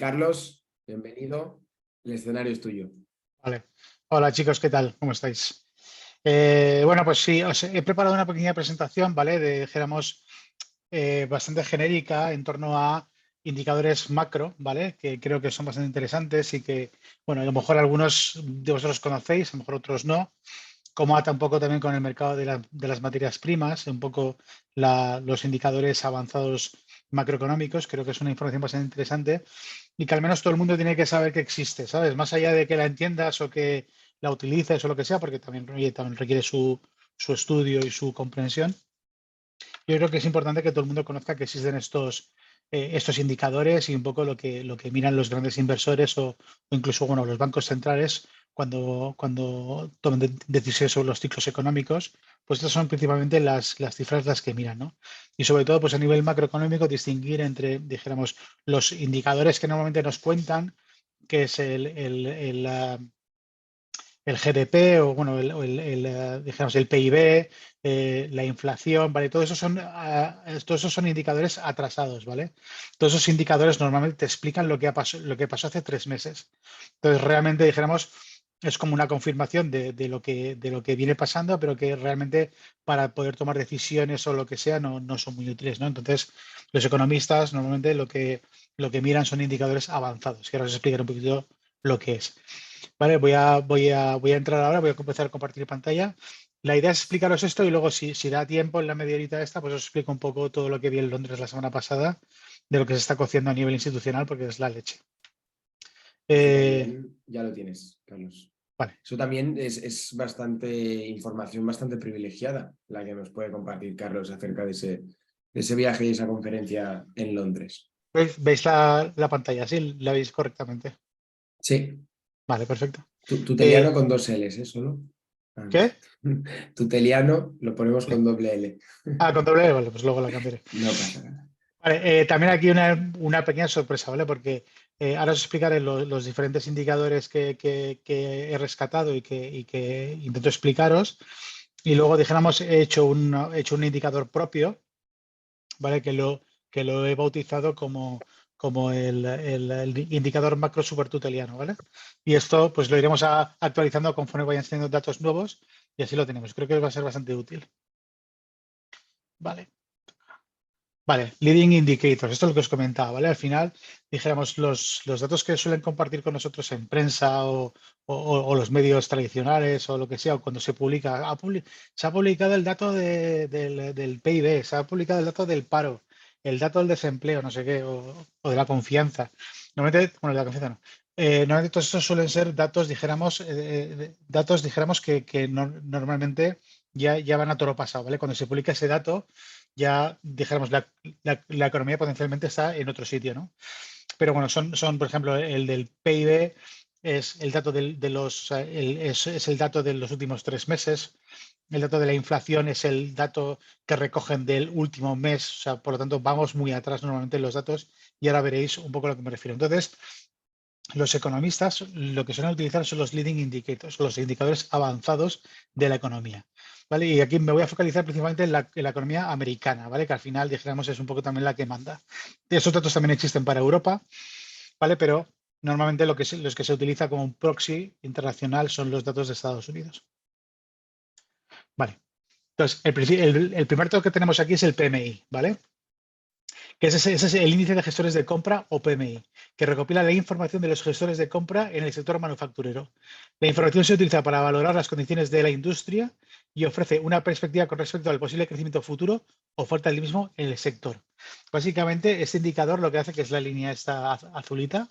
Carlos, bienvenido. El escenario es tuyo. Vale. Hola chicos, ¿qué tal? ¿Cómo estáis? Bueno, pues sí, os he preparado una pequeña presentación, ¿vale? Dijéramos, bastante genérica en torno a indicadores macro, ¿vale? Que creo que son bastante interesantes y que, bueno, a lo mejor algunos de vosotros conocéis, a lo mejor otros no. Cómo ata un poco también con el mercado de las materias primas, un poco los indicadores avanzados macroeconómicos. Creo que es una información bastante interesante y que al menos todo el mundo tiene que saber que existe, ¿sabes? Más allá de que la entiendas o que la utilices o lo que sea, porque también requiere su estudio y su comprensión. Yo creo que es importante que todo el mundo conozca que existen estos indicadores y un poco lo que miran los grandes inversores o incluso bueno, los bancos centrales cuando toman decisiones sobre los ciclos económicos, pues estas son principalmente las cifras las que miran, ¿no? Y sobre todo, pues a nivel macroeconómico, distinguir entre, dijéramos, los indicadores que normalmente nos cuentan, que es el GDP o bueno, digamos, el PIB, la inflación, ¿vale? Todos esos son indicadores atrasados, ¿vale? Todos esos indicadores normalmente te explican lo que pasó hace 3 meses. Entonces, realmente, dijéramos, es como una confirmación de lo que viene pasando, pero que realmente para poder tomar decisiones o lo que sea no son muy útiles, ¿no? Entonces, los economistas normalmente lo que miran son indicadores avanzados. Y ahora os explicaré un poquito lo que es. Vale, voy a entrar ahora, voy a empezar a compartir pantalla. La idea es explicaros esto y luego si da tiempo en la media horita esta, pues os explico un poco todo lo que vi en Londres la semana pasada, de lo que se está cociendo a nivel institucional, porque es la leche. Eso también ya lo tienes, Carlos. Vale. Eso también es bastante información, bastante privilegiada la que nos puede compartir Carlos acerca de ese viaje y esa conferencia en Londres. ¿Veis la pantalla? ¿Sí? ¿La veis correctamente? Sí. Vale, perfecto. Tuteliano con 2 Ls, ¿eso no? ¿Qué? Tuteliano lo ponemos con doble L. Con doble L, vale, pues luego la cambiaré. No pasa nada. Vale, también aquí una pequeña sorpresa, ¿vale? Porque ahora os explicaré los diferentes indicadores que he rescatado y que intento explicaros. Y luego, dijéramos, he hecho un indicador propio, ¿vale? Que lo he bautizado como el indicador macro supertuteliano, ¿vale? Y esto pues lo iremos actualizando conforme vayan teniendo datos nuevos y así lo tenemos. Creo que va a ser bastante útil. Vale. Vale, leading indicators, esto es lo que os comentaba, ¿vale? Al final, dijéramos, los datos que suelen compartir con nosotros en prensa o los medios tradicionales o lo que sea, o cuando se publica, se ha publicado el dato del PIB, se ha publicado el dato del paro, el dato del desempleo, no sé qué, o de la confianza. Normalmente, bueno, de la confianza no. Normalmente todos estos suelen ser datos, dijéramos, que normalmente ya van a toro pasado, ¿vale? Cuando se publica ese dato, ya dijéramos, la economía potencialmente está en otro sitio, ¿no? Pero bueno, son por ejemplo, el del PIB es el dato es el dato de los últimos 3 meses. El dato de la inflación es el dato que recogen del último mes. O sea, por lo tanto, vamos muy atrás normalmente en los datos y ahora veréis un poco a lo que me refiero. Entonces, los economistas lo que suelen utilizar son los leading indicators, los indicadores avanzados de la economía. ¿Vale? Y aquí me voy a focalizar principalmente en la economía americana, ¿vale? Que al final, dijéramos, es un poco también la que manda. Esos datos también existen para Europa, ¿vale? Pero normalmente los que se utiliza como un proxy internacional son los datos de Estados Unidos. Vale. Entonces, el primer dato que tenemos aquí es el PMI, ¿vale? Que ese es el índice de gestores de compra o PMI, que recopila la información de los gestores de compra en el sector manufacturero. La información se utiliza para valorar las condiciones de la industria y ofrece una perspectiva con respecto al posible crecimiento futuro o falta del mismo en el sector. Básicamente, este indicador lo que hace, que es la línea esta azulita,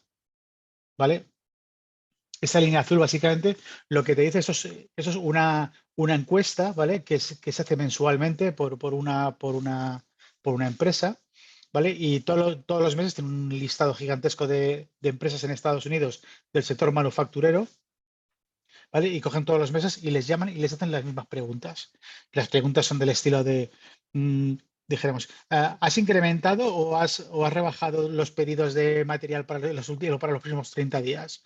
¿vale? Esta línea azul, básicamente, lo que te dice, eso es una encuesta, ¿vale? Que se hace mensualmente por una empresa, ¿vale? Y todos los meses tiene un listado gigantesco de empresas en Estados Unidos del sector manufacturero, ¿vale? Y cogen todos los meses y les llaman y les hacen las mismas preguntas. Las preguntas son del estilo de, dijéramos, ¿has incrementado o has rebajado los pedidos de material para los próximos 30 días?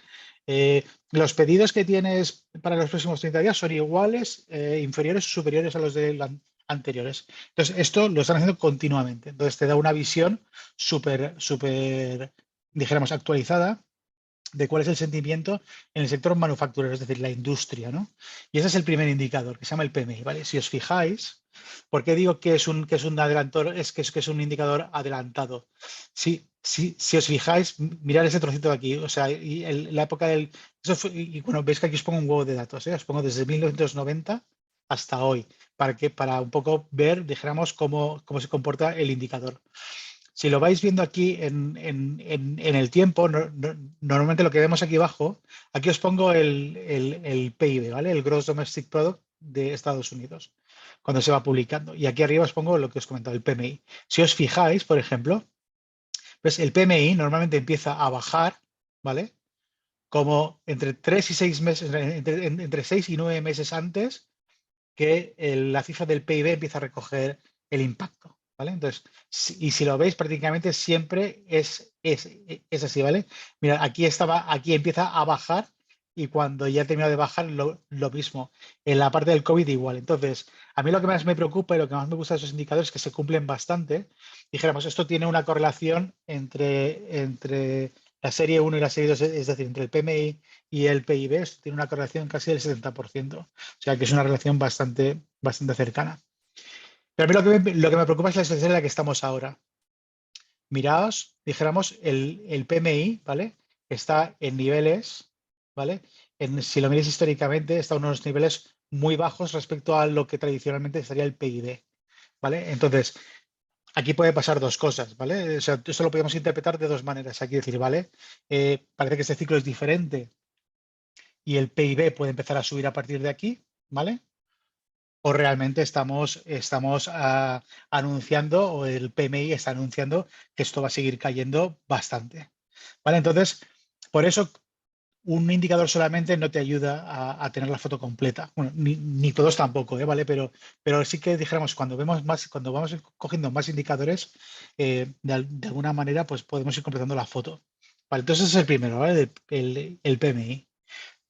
¿Los pedidos que tienes para los próximos 30 días son iguales, inferiores o superiores a los de anteriores? Entonces, esto lo están haciendo continuamente. Entonces, te da una visión súper dijéramos, actualizada de cuál es el sentimiento en el sector manufacturero, es decir, la industria, ¿no? Y ese es el primer indicador, que se llama el PMI, ¿vale? Si os fijáis, ¿por qué digo que es un adelantor? Es que es un indicador adelantado. Si os fijáis, mirad ese trocito de aquí, o sea, la época del... y bueno, veis que aquí os pongo un huevo de datos, ¿eh? Os pongo desde 1990 hasta hoy, para un poco ver, dijéramos, cómo se comporta el indicador. Si lo vais viendo aquí en el tiempo, normalmente lo que vemos aquí abajo, aquí os pongo el PIB, ¿vale? El Gross Domestic Product de Estados Unidos, cuando se va publicando. Y aquí arriba os pongo lo que os he comentado, el PMI. Si os fijáis, por ejemplo, pues el PMI normalmente empieza a bajar, ¿vale? Como entre 3 y 6 meses, entre 6 y 9 meses antes que la cifra del PIB empieza a recoger el impacto, ¿vale? Entonces, si lo veis, prácticamente siempre es así, ¿vale? Mira, aquí empieza a bajar y cuando ya termina de bajar, lo mismo. En la parte del COVID igual. Entonces, a mí lo que más me preocupa y lo que más me gusta de esos indicadores es que se cumplen bastante. Dijéramos, esto tiene una correlación entre la serie 1 y la serie 2, es decir, entre el PMI y el PIB, esto tiene una correlación casi del 70%. O sea, que es una relación bastante cercana. Pero a mí lo que me preocupa es la situación en la que estamos ahora. Miraos, dijéramos, el PMI, ¿vale? Está en niveles, ¿vale? Si lo miráis históricamente, está en unos niveles muy bajos respecto a lo que tradicionalmente sería el PIB, ¿vale? Entonces, aquí puede pasar dos cosas, ¿vale? O sea, esto lo podemos interpretar de dos maneras. Aquí decir, ¿vale? Parece que este ciclo es diferente y el PIB puede empezar a subir a partir de aquí, ¿vale? O realmente estamos anunciando, o el PMI está anunciando que esto va a seguir cayendo bastante, ¿vale? Entonces, por eso un indicador solamente no te ayuda a tener la foto completa. Bueno, ni todos tampoco, ¿vale? Pero sí que dijéramos, cuando vamos cogiendo más indicadores, de alguna manera, pues podemos ir completando la foto. Vale, entonces ese es el primero, ¿vale? El PMI.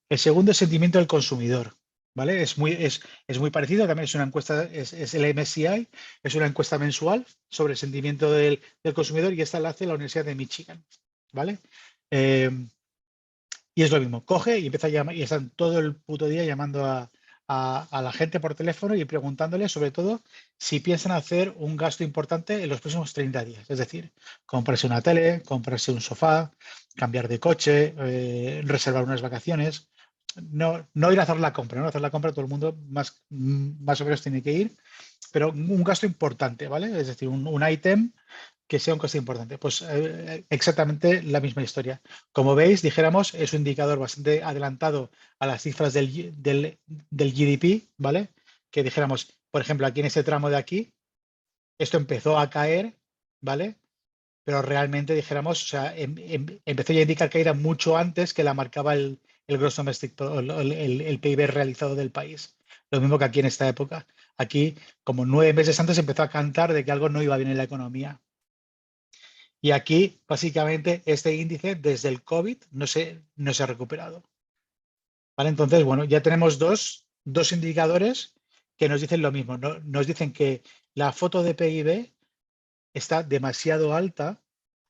El segundo es sentimiento del consumidor, ¿vale? Es muy parecido, también es una encuesta, es el MSCI, es una encuesta mensual sobre el sentimiento del consumidor y esta la hace la Universidad de Michigan, ¿vale? Y es lo mismo, coge y empieza a llamar, y están todo el puto día llamando a la gente por teléfono y preguntándole sobre todo si piensan hacer un gasto importante en los próximos 30 días. Es decir, comprarse una tele, comprarse un sofá, cambiar de coche, reservar unas vacaciones. No ir a hacer la compra, ¿no? Hacer la compra todo el mundo más o menos tiene que ir, pero un gasto importante, ¿vale? Es decir, un ítem que sea un coste importante. Pues exactamente la misma historia. Como veis, dijéramos, es un indicador bastante adelantado a las cifras del GDP, ¿vale? Que dijéramos, por ejemplo, aquí en este tramo de aquí, esto empezó a caer, ¿vale? Pero realmente dijéramos, o sea, empezó ya a indicar que era mucho antes que la marcaba el Gross Domestic, el PIB realizado del país. Lo mismo que aquí en esta época. Aquí, como 9 meses antes, empezó a cantar de que algo no iba bien en la economía. Y aquí, básicamente, este índice desde el COVID no se ha recuperado. ¿Vale? Entonces, bueno, ya tenemos dos indicadores que nos dicen lo mismo. Nos dicen que la foto de PIB está demasiado alta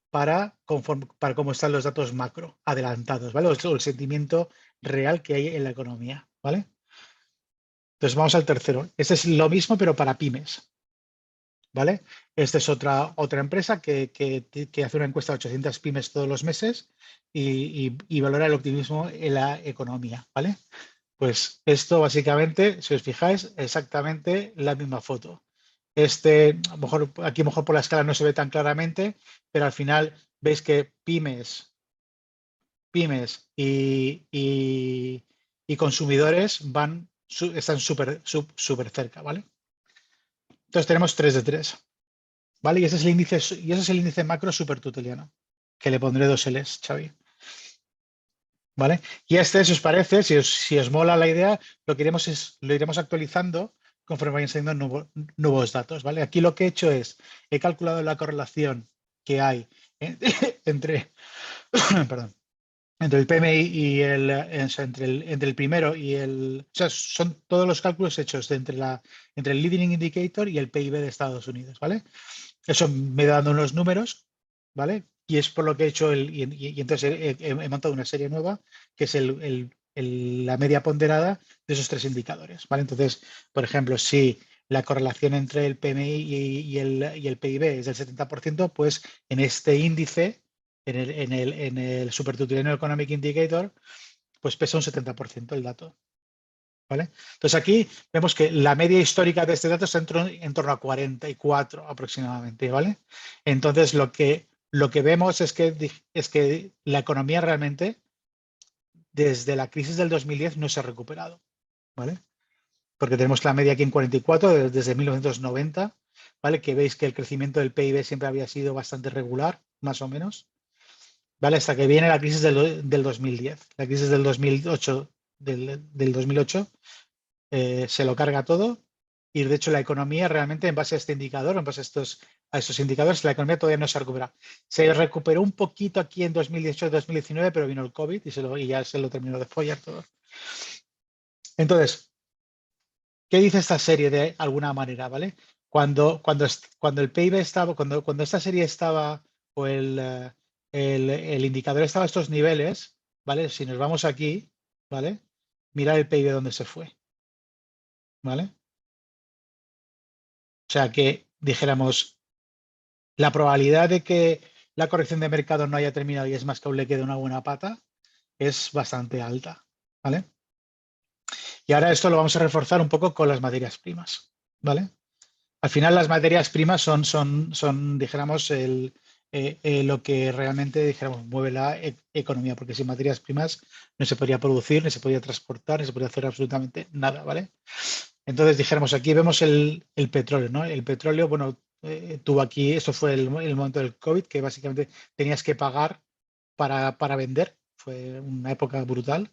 para cómo están los datos macro adelantados, ¿vale? O el sentimiento real que hay en la economía, ¿vale? Entonces vamos al tercero. Este es lo mismo, pero para pymes, ¿vale? Esta es otra empresa que hace una encuesta de 800 pymes todos los meses y valora el optimismo en la economía, ¿vale? Pues esto básicamente, si os fijáis, exactamente la misma foto. Aquí a lo mejor por la escala no se ve tan claramente, pero al final veis que pymes y consumidores están súper cerca, ¿vale? Entonces tenemos 3 de 3, ¿vale? Y ese es el índice macro super tuteliano, que le pondré 2 Ls, Xavi. ¿Vale? Y si os parece, si os mola la idea, lo iremos actualizando conforme vayan saliendo nuevos datos, ¿vale? Aquí lo que he hecho es, he calculado la correlación que hay entre, perdón, entre el PMI y entre el primero y o sea, son todos los cálculos hechos entre el leading indicator y el PIB de Estados Unidos, ¿vale? Eso me da dando unos números, ¿vale? y es por lo que he hecho y entonces he montado una serie nueva que es la media ponderada de esos tres indicadores, ¿vale? Entonces, por ejemplo, si la correlación entre el PMI y el PIB es del 70%, pues en este índice, en el Super Tutorial Economic Indicator, pues pesa un 70% el dato, ¿vale? Entonces aquí vemos que la media histórica de este dato está en torno a 44 aproximadamente, ¿vale? Entonces lo que vemos es que la economía realmente desde la crisis del 2010 no se ha recuperado, ¿vale? Porque tenemos la media aquí en 44 desde 1990, ¿vale? Que veis que el crecimiento del PIB siempre había sido bastante regular, más o menos, ¿vale? Hasta que viene la crisis del 2010. La crisis del 2008, del 2008 se lo carga todo y de hecho la economía realmente en base a este indicador, en base a estos indicadores, la economía todavía no se recupera. Se recuperó un poquito aquí en 2018-2019, pero vino el COVID y ya se lo terminó de follar todo. Entonces, ¿qué dice esta serie de alguna manera, ¿vale? Cuando el PIB estaba, cuando esta serie estaba o el indicador estaba a estos niveles, ¿vale? Si nos vamos aquí, ¿vale? Mira el PIB dónde se fue, ¿vale? O sea que dijéramos, la probabilidad de que la corrección de mercado no haya terminado y es más que aún le quede una buena pata es bastante alta, ¿vale? Y ahora esto lo vamos a reforzar un poco con las materias primas, ¿vale? Al final las materias primas son dijéramos, lo que realmente, dijéramos, mueve la economía, porque sin materias primas no se podría producir, ni se podría transportar, ni se podría hacer absolutamente nada, ¿vale? Entonces, dijéramos, aquí vemos el petróleo, ¿no? El petróleo, bueno, tuvo aquí, esto fue el momento del COVID, que básicamente tenías que pagar para vender, fue una época brutal.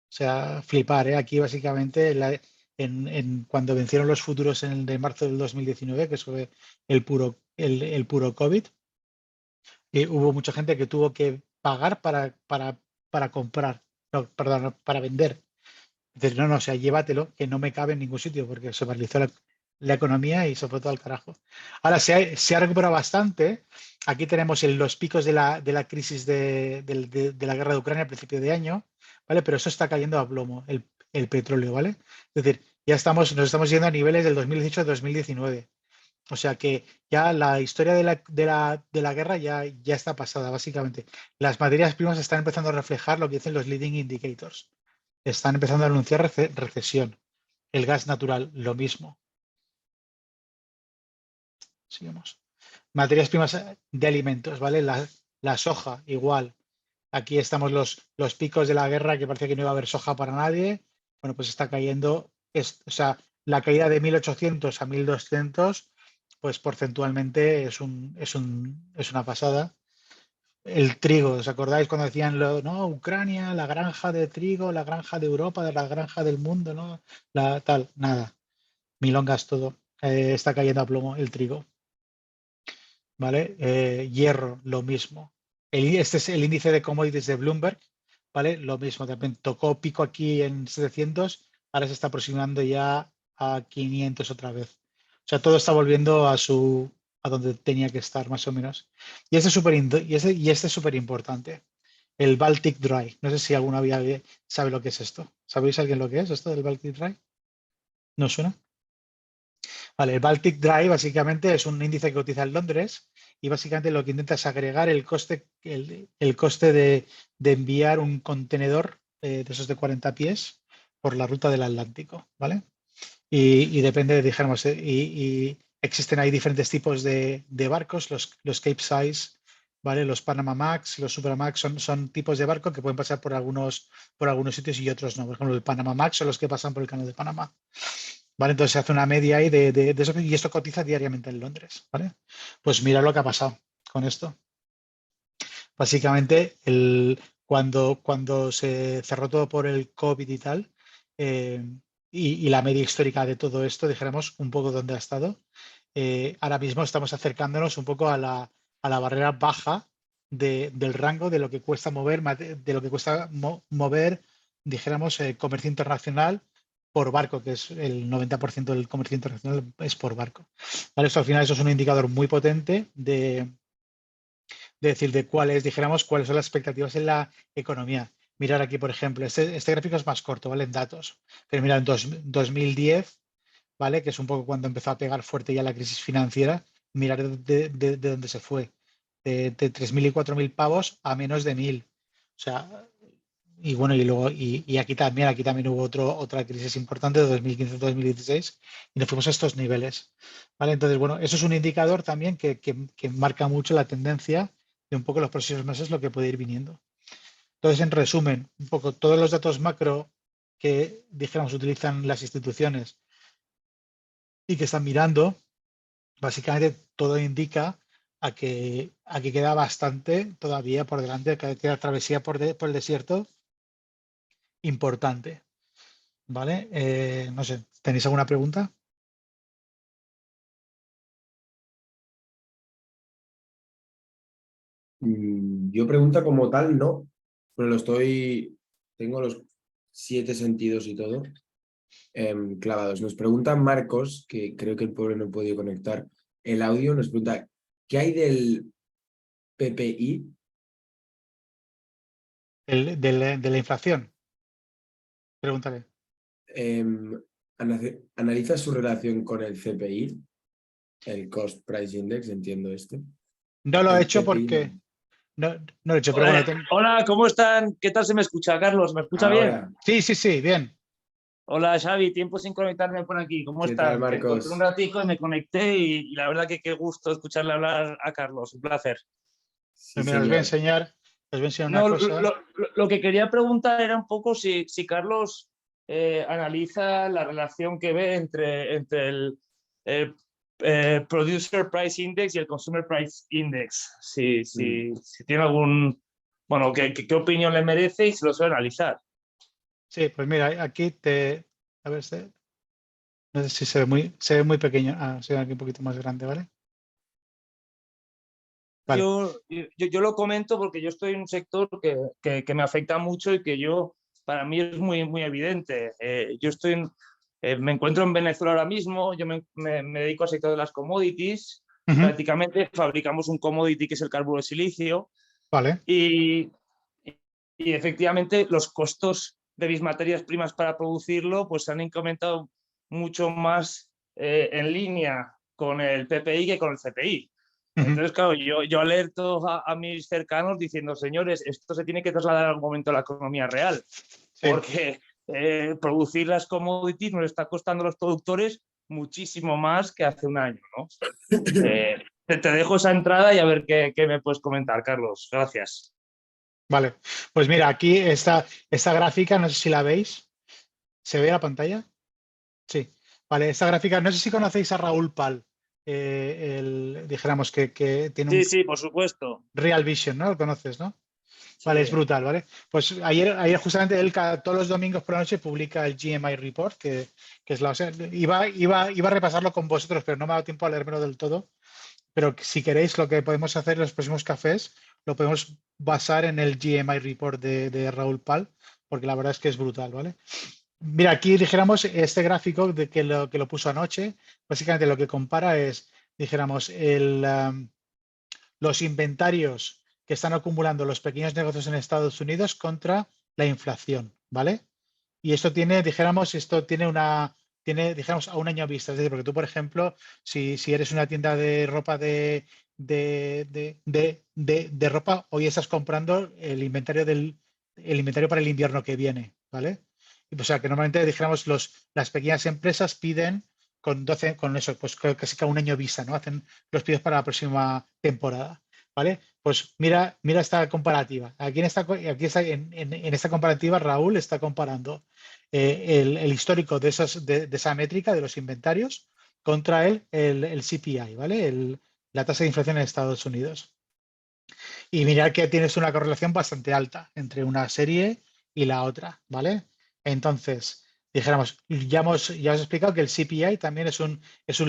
O sea, flipar, ¿eh? Aquí básicamente cuando vencieron los futuros en el de marzo del 2019, que fue el puro COVID, hubo mucha gente que tuvo que pagar para comprar, no, perdón, para vender. Dices, no, o sea, llévatelo, que no me cabe en ningún sitio, porque se paralizó la economía y se fue todo al carajo. Ahora se ha recuperado bastante. Aquí tenemos los picos de la crisis de la guerra de Ucrania a principio de año, ¿vale? Pero eso está cayendo a plomo, el petróleo, ¿vale? Es decir, nos estamos yendo a niveles del 2018-2019. O sea que ya la historia de la guerra ya está pasada, básicamente. Las materias primas están empezando a reflejar lo que dicen los leading indicators. Están empezando a anunciar recesión. El gas natural, lo mismo. Sigamos. Materias primas de alimentos, ¿vale? La soja, igual. Aquí estamos los picos de la guerra, que parece que no iba a haber soja para nadie. Bueno, pues está cayendo, o sea, la caída de 1.800 a 1.200, pues porcentualmente es una pasada. El trigo, ¿os acordáis cuando decían, no, Ucrania, la granja de trigo, la granja de Europa, la granja del mundo, ¿no? Nada, milongas todo. Está cayendo a plomo el trigo, ¿vale? Hierro, lo mismo. Este es el índice de commodities de Bloomberg, ¿vale? Lo mismo, también tocó pico aquí en 700, ahora se está aproximando ya a 500 otra vez. O sea, todo está volviendo a donde tenía que estar, más o menos. Y este es súper importante, el Baltic Dry. No sé si alguno sabe lo que es esto. ¿Sabéis alguien lo que es esto del Baltic Dry? ¿No suena? Vale, el Baltic Dry básicamente es un índice que cotiza en Londres y básicamente lo que intenta es agregar el coste de enviar un contenedor de esos de 40 pies por la ruta del Atlántico, ¿vale? Y depende, dijéramos, y existen ahí diferentes tipos de barcos, los Capesize, ¿vale? Los Panama Max, los Supramax son tipos de barco que pueden pasar por algunos sitios y otros no. Por ejemplo, el Panama Max son los que pasan por el canal de Panamá. ¿Vale? Entonces se hace una media ahí de eso y esto cotiza diariamente en Londres, ¿vale? Pues mira lo que ha pasado con esto. Básicamente, cuando se cerró todo por el COVID y tal, y la media histórica de todo esto, dijéramos un poco dónde ha estado, ahora mismo estamos acercándonos un poco a la barrera baja del rango de lo que cuesta mover, dijéramos, comercio internacional por barco, que es el 90% del comercio internacional es por barco. ¿Vale? Esto al final eso es un indicador muy potente decir de cuáles son las expectativas en la economía. Mirar aquí, por ejemplo, este gráfico es más corto, ¿vale? En datos. Pero mira, en 2010, ¿vale? Que es un poco cuando empezó a pegar fuerte ya la crisis financiera, mirar de dónde se fue. De 3.000 y 4.000 pavos a menos de 1.000. O sea, y bueno, aquí también hubo otra crisis importante de 2015-2016 y nos fuimos a estos niveles. ¿Vale? Entonces, bueno, eso es un indicador también que marca mucho la tendencia de un poco los próximos meses lo que puede ir viniendo. Entonces, en resumen, un poco todos los datos macro que, dijéramos, utilizan las instituciones y que están mirando, básicamente todo indica a que queda bastante todavía por delante, que queda travesía por el desierto importante. ¿Vale? No sé, ¿tenéis alguna pregunta? Yo pregunta como tal, no, pero tengo los 7 sentidos y todo clavados. Nos pregunta Marcos, que creo que el pobre no ha podido conectar el audio, nos pregunta, ¿qué hay del PPI? De la inflación. Pregúntale. Analiza su relación con el CPI, el Cost Price Index, entiendo este. No lo he El hecho PPI porque no lo he hecho, pero bueno, Hola, ¿cómo están? ¿Qué tal se me escucha, Carlos? ¿Me escucha bien? ahora, sí, bien. Hola, Xavi, tiempo sin conectarme por aquí. ¿Cómo ¿qué tal, están? Que encontré un Marcos? ratico y me conecté y la verdad que qué gusto escucharle hablar a Carlos. Un placer. Sí, Pues mira, os voy a señor. enseñar, una No, cosa. lo que quería preguntar era un poco si Carlos analiza la relación que ve entre el Producer Price Index y el Consumer Price Index. Si tiene algún, bueno, qué opinión le merece y si lo suele analizar. Sí, pues mira, aquí a ver, no sé si se ve muy pequeño. Se ve aquí un poquito más grande, ¿vale? Vale. Yo lo comento porque yo estoy en un sector que me afecta mucho y que para mí es muy evidente. Me encuentro en Venezuela ahora mismo, yo me dedico al sector de las commodities, Ujú. prácticamente fabricamos un commodity que es el carburo de silicio Vale. y, y efectivamente los costos de mis materias primas para producirlo pues se han incrementado mucho más en línea con el PPI que con el CPI. Ujú. Entonces, claro, yo alerto a mis cercanos diciendo, señores, esto se tiene que trasladar en algún momento a la economía real, Sí. porque producir las commodities nos está costando a los productores muchísimo más que hace un año, ¿no? Te dejo esa entrada y a ver qué me puedes comentar, Carlos. Gracias. Vale. Pues mira, aquí esta gráfica, no sé si la veis. ¿Se ve la pantalla? Sí. Vale, esta gráfica, no sé si conocéis a Raúl Pal. Dijéramos que tiene un Sí, por supuesto. Real Vision, ¿no? Lo conoces, ¿no? Vale, es Sí. brutal, ¿vale? Pues ayer justamente él todos los domingos por la noche publica el GMI Report, que es o sea, iba a repasarlo con vosotros, pero no me ha dado tiempo a leérmelo del todo. Pero si queréis, lo que podemos hacer en los próximos cafés, lo podemos basar en el GMI Report de Raúl Pal, porque la verdad es que es brutal, ¿vale? Mira, aquí dijéramos este gráfico de que lo puso anoche, básicamente lo que compara es, dijéramos, los inventarios que están acumulando los pequeños negocios en Estados Unidos contra la inflación, ¿vale? Y esto tiene, dijéramos, dijéramos, a un año vista. Es decir, porque tú, por ejemplo, si eres una tienda de ropa de ropa, hoy estás comprando el inventario para el invierno que viene, ¿vale? O sea, que normalmente, dijéramos, las pequeñas empresas piden con eso, pues casi que a un año vista, ¿no? Hacen los pedidos para la próxima temporada, ¿vale? Pues mira esta comparativa. Aquí en esta comparativa, Raúl está comparando el histórico de esa métrica de los inventarios contra el CPI, ¿vale? La tasa de inflación en Estados Unidos. Y mirar que tienes una correlación bastante alta entre una serie y la otra, ¿vale? Entonces, dijéramos, ya os he explicado que el CPI también es un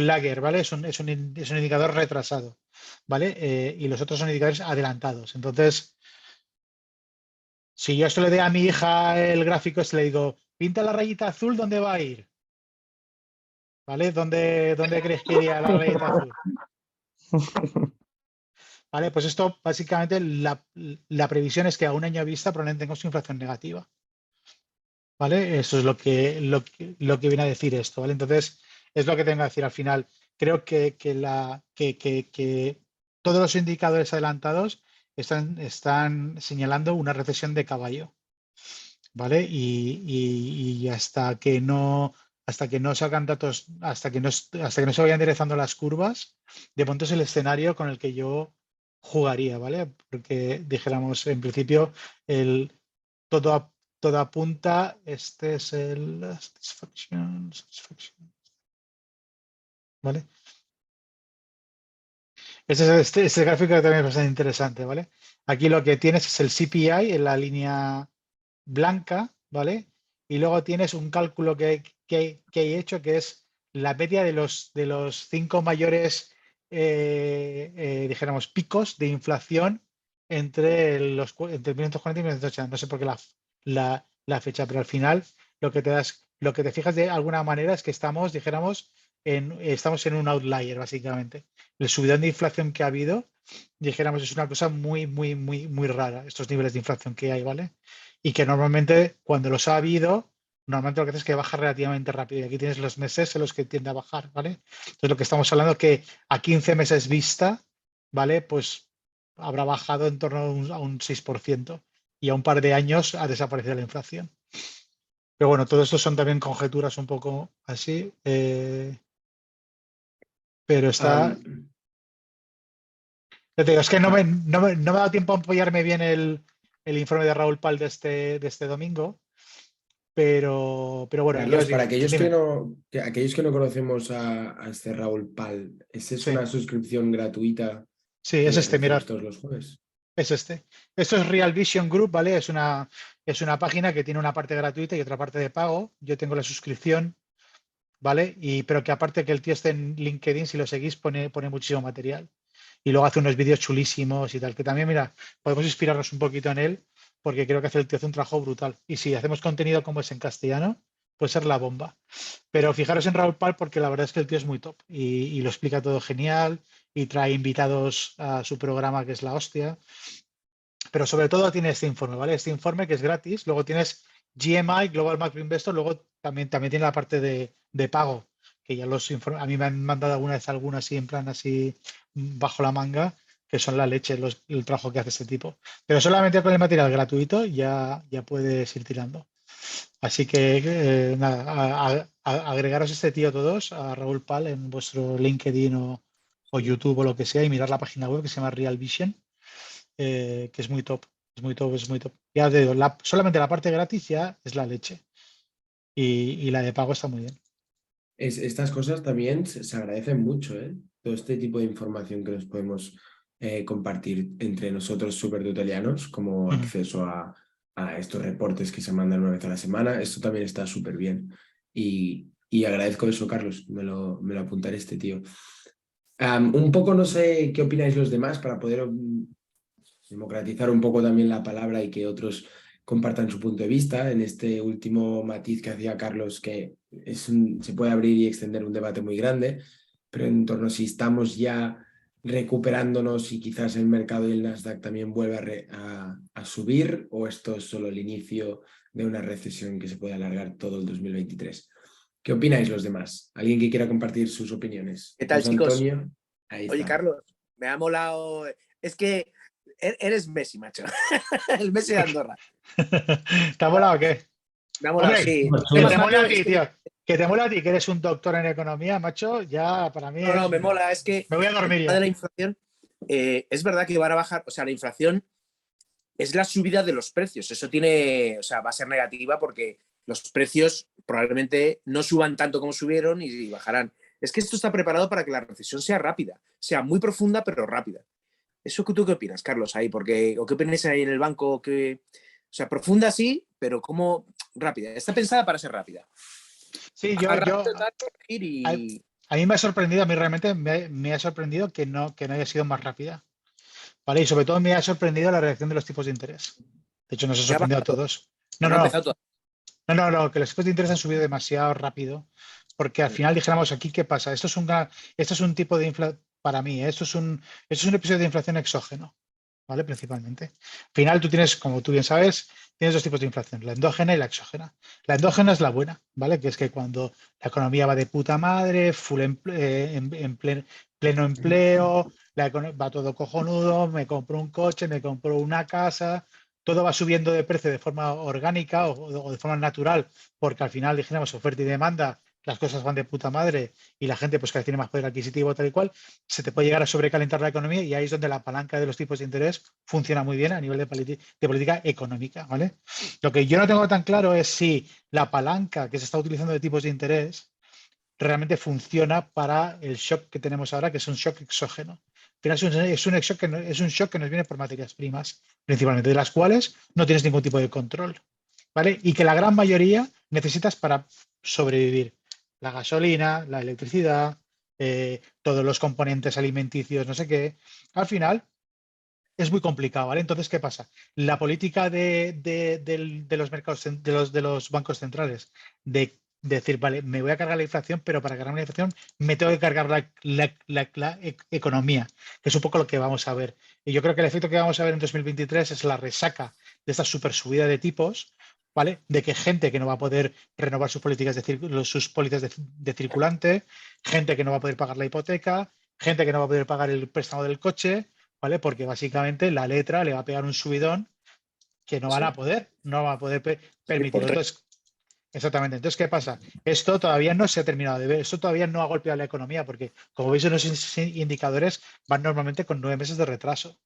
lagger, ¿vale? Es un indicador retrasado, ¿vale? Y los otros son indicadores adelantados. Entonces, si yo esto le doy a mi hija el gráfico, le digo, pinta la rayita azul, ¿dónde va a ir? ¿Vale? ¿Dónde crees que iría la rayita azul? ¿vale? Pues esto básicamente la previsión es que a un año vista probablemente tengamos inflación negativa, ¿vale? Eso es lo que viene a decir esto, ¿vale? Entonces, es lo que tengo que decir al final. Creo que todos los indicadores adelantados están señalando una recesión de caballo, ¿vale? Y hasta que no salgan datos, hasta que no se vayan enderezando las curvas, de pronto es el escenario con el que yo jugaría, ¿vale? Porque dijéramos, en principio, todo apunta, este es el satisfaction, ¿vale? Este gráfico también es bastante interesante, ¿vale? Aquí lo que tienes es el CPI en la línea blanca, ¿vale? Y luego tienes un cálculo que he hecho que es la media de los 5 mayores, dijéramos, picos de inflación entre 1940 y 1980. No sé por qué la fecha, pero al final lo que te fijas de alguna manera es que dijéramos, estamos en un outlier, básicamente. El subidón de inflación que ha habido, dijéramos, es una cosa muy, muy, muy, muy rara, estos niveles de inflación que hay, ¿vale? Y que normalmente cuando los ha habido, normalmente lo que hace es que baja relativamente rápido. Y aquí tienes los meses en los que tiende a bajar, ¿vale? Entonces lo que estamos hablando es que a 15 meses vista, ¿vale? Pues habrá bajado en torno a un 6% y a un par de años ha desaparecido la inflación. Pero bueno, todo esto son también conjeturas un poco así, pero está... Ya te digo, es que no me ha dado tiempo a apoyarme bien el informe de Raúl Pal de este domingo, pero bueno, ya Carlos, os para digo, aquellos dime. aquellos que no conocemos a este Raúl Pal, ¿esa es Sí, una suscripción gratuita sí, es que recibes mirar, todos los jueves? es este. Esto es Real Vision Group, ¿vale? Es una página que tiene una parte gratuita y otra parte de pago. Yo tengo la suscripción, ¿vale? Pero que aparte que el tío esté en LinkedIn, si lo seguís, pone muchísimo material. Y luego hace unos vídeos chulísimos y tal, que también, mira, podemos inspirarnos un poquito en él, porque creo que el tío hace un trabajo brutal. Y si hacemos contenido como es en castellano, puede ser la bomba. Pero fijaros en Raúl Pal porque la verdad es que el tío es muy top y lo explica todo genial y trae invitados a su programa que es la hostia. Pero sobre todo tiene este informe, ¿vale? Este informe que es gratis. Luego tienes GMI, Global Macro Investor. Luego también tiene la parte de pago, que ya a mí me han mandado alguna así en plan así bajo la manga, que son la leche, el trabajo que hace este tipo. Pero solamente con el material gratuito ya puedes ir tirando. Así que nada, agregaros este tío todos, a Raúl Pal en vuestro LinkedIn o YouTube o lo que sea y mirar la página web que se llama Real Vision, que es muy top, es muy top, es muy top. Ya te digo, solamente la parte gratis ya es la leche y la de pago está muy bien. Estas cosas también se agradecen mucho, ¿eh? Todo este tipo de información que nos podemos compartir entre nosotros supertutelianos, como Ujú. acceso a estos reportes que se mandan una vez a la semana, esto también está súper bien. Y agradezco eso, Carlos, me lo apuntaré este tío. Un poco no sé qué opináis los demás para poder democratizar un poco también la palabra y que otros compartan su punto de vista. En este último matiz que hacía Carlos, que se puede abrir y extender un debate muy grande, pero en torno a si estamos ya recuperándonos y quizás el mercado y el Nasdaq también vuelve a subir, o esto es solo el inicio de una recesión que se puede alargar todo el 2023. ¿Qué opináis los demás? ¿Alguien que quiera compartir sus opiniones? ¿Qué tal, José chicos? Antonio, ahí Oye, está. Carlos, me ha molado. Es que eres Messi, macho. El Messi de Andorra. ¿Te ha molado o qué? Me ha molado, Hombre, sí. que Más te mola rápido, a es ti, que tío. Que te mola a ti, que eres un doctor en economía, macho, ya para mí no, me mola. Es que Me voy a el dormir tema de ya. la inflación, es verdad que van a bajar. O sea, la inflación es la subida de los precios. Eso tiene, o sea, va a ser negativa porque los precios probablemente no suban tanto como subieron y bajarán. Es que esto está preparado para que la recesión sea rápida, sea muy profunda, pero rápida. ¿Eso tú qué opinas, Carlos, ahí? ¿O qué opináis ahí en el banco? O sea, profunda sí, pero como rápida. Está pensada para ser rápida. Sí, Bajar rápido, tal, corregir a, y... a mí me ha sorprendido, a mí realmente me ha sorprendido que no haya sido más rápida. ¿Vale? Y sobre todo me ha sorprendido la reacción de los tipos de interés. De hecho, nos ha Ya ha sorprendido a bajado. todos. No, No ha no, empezado todavía. no, que los tipos de interés han subido demasiado rápido. Porque al final dijéramos aquí, ¿qué pasa? Esto es un tipo de para mí. Esto es un episodio de inflación exógeno, ¿vale? Principalmente. Al final tú tienes, como tú bien sabes, tienes dos tipos de inflación, la endógena y la exógena. La endógena es la buena, ¿vale? Que es que cuando la economía va de puta madre, pleno empleo, va todo cojonudo, me compro un coche, me compro una casa, todo va subiendo de precio de forma orgánica o de forma natural, porque al final, dijéramos, oferta y demanda, las cosas van de puta madre y la gente pues que tiene más poder adquisitivo tal y cual, se te puede llegar a sobrecalentar la economía y ahí es donde la palanca de los tipos de interés funciona muy bien a nivel de política económica, ¿vale? Lo que yo no tengo tan claro es si la palanca que se está utilizando de tipos de interés realmente funciona para el shock que tenemos ahora, que es un shock exógeno. Al final es un shock que nos viene por materias primas, principalmente, de las cuales no tienes ningún tipo de control, ¿vale? Y que la gran mayoría necesitas para sobrevivir. La gasolina, la electricidad, todos los componentes alimenticios, no sé qué. Al final es muy complicado, ¿vale? Entonces, ¿qué pasa? La política de los mercados, de los bancos centrales, de decir, vale, me voy a cargar la inflación, pero para cargarme la inflación me tengo que cargar la economía, que es un poco lo que vamos a ver. Y yo creo que el efecto que vamos a ver en 2023 es la resaca de esta super subida de tipos, ¿vale? De que gente que no va a poder renovar sus políticas sus pólizas de circulante, gente que no va a poder pagar la hipoteca, gente que no va a poder pagar el préstamo del coche, ¿vale? Porque básicamente la letra le va a pegar un subidón que no van a poder, no van a poder permitirlo. Entonces, exactamente. Entonces, ¿qué pasa? Esto todavía no se ha terminado de ver, esto todavía no ha golpeado la economía, porque como veis en los indicadores van normalmente con 9 meses de retraso.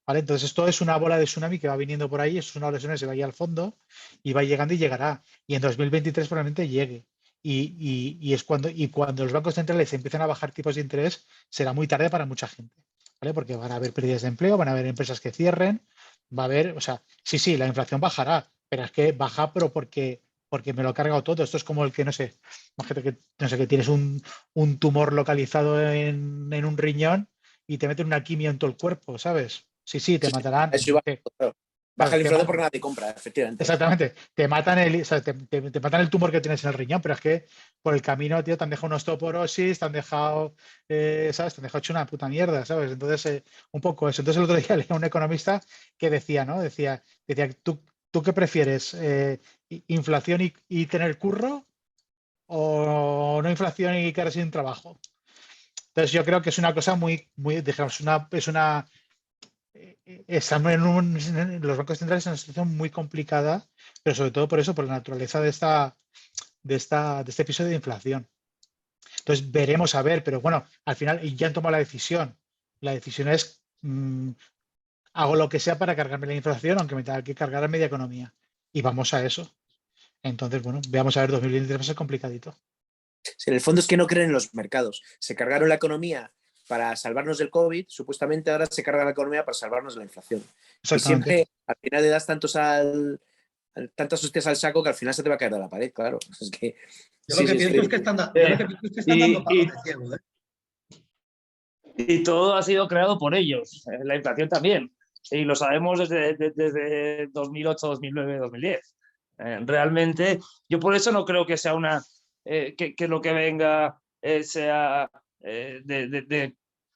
¿Vale? Entonces, esto es una bola de tsunami que va viniendo por ahí, es una bola de tsunami que se va ahí al fondo y va llegando y llegará. Y en 2023 probablemente llegue. Y es cuando los bancos centrales empiezan a bajar tipos de interés, será muy tarde para mucha gente. ¿Vale? Porque van a haber pérdidas de empleo, van a haber empresas que cierren, va a haber, o sea, sí, la inflación bajará, pero es que baja, pero porque me lo he cargado todo. Esto es como el que, no sé, imagínate que, no sé, que tienes un tumor localizado en un riñón y te meten una quimio en todo el cuerpo, ¿sabes? Sí, te matarán. Baja la inflación porque nadie compra, efectivamente. Exactamente. Te matan te matan el tumor que tienes en el riñón, pero es que por el camino, tío, te han dejado una osteoporosis, te han dejado, ¿sabes? Te han dejado hecho una puta mierda, ¿sabes? Entonces, un poco eso. Entonces, el otro día leía un economista que decía, ¿no? Decía, ¿tú qué prefieres? ¿Inflación y tener curro? ¿O no inflación y quedar sin trabajo? Entonces, yo creo que es una cosa muy, digamos, están los bancos centrales en una situación muy complicada, pero sobre todo por eso, por la naturaleza de este episodio de inflación. Entonces veremos a ver, pero bueno, al final ya han tomado la decisión. La decisión es hago lo que sea para cargarme la inflación, aunque me tenga que cargar a media economía. Y vamos a eso. Entonces, bueno, veamos a ver, 2023 va a ser complicadito. Sí, en el fondo es que no creen en los mercados. Se cargaron la economía para salvarnos del COVID, supuestamente ahora se carga la economía para salvarnos de la inflación. Y siempre al final le das tantas hostias al saco que al final se te va a caer de la pared, claro. Es que, yo lo que pienso es que están dando palos de ciego, ¿eh? Y todo ha sido creado por ellos, la inflación también. Y lo sabemos desde 2008, 2009, 2010. Realmente, yo por eso no creo que sea que lo que venga sea de